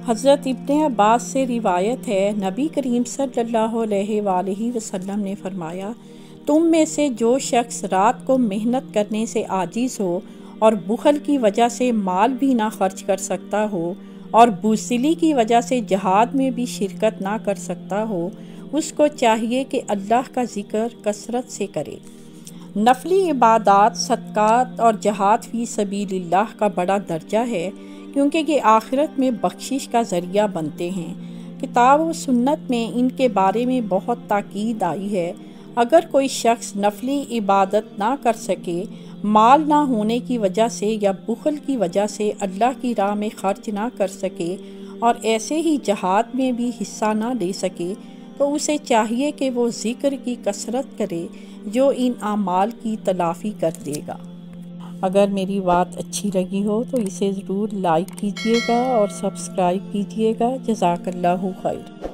حضرت ابن عباس سے روایت ہے، نبی کریم صلی اللہ علیہ وآلہ وسلم نے فرمایا، تم میں سے جو شخص رات کو محنت کرنے سے عاجز ہو اور بخل کی وجہ سے مال بھی نہ خرچ کر سکتا ہو اور بزدلی کی وجہ سے جہاد میں بھی شرکت نہ کر سکتا ہو، اس کو چاہیے کہ اللہ کا ذکر کثرت سے کرے۔ نفلی عبادات، صدقات اور جہاد فی سبیل اللہ کا بڑا درجہ ہے، کیونکہ یہ آخرت میں بخشش کا ذریعہ بنتے ہیں۔ کتاب و سنت میں ان کے بارے میں بہت تاکید آئی ہے۔ اگر کوئی شخص نفلی عبادت نہ کر سکے، مال نہ ہونے کی وجہ سے یا بخل کی وجہ سے اللہ کی راہ میں خرچ نہ کر سکے اور ایسے ہی جہاد میں بھی حصہ نہ لے سکے، تو اسے چاہیے کہ وہ ذکر کی کثرت کرے جو ان اعمال کی تلافی کر دے گا۔ اگر میری بات اچھی لگی ہو تو اسے ضرور لائک کیجیے گا اور سبسکرائب کیجیے گا۔ جزاک اللہ خیر۔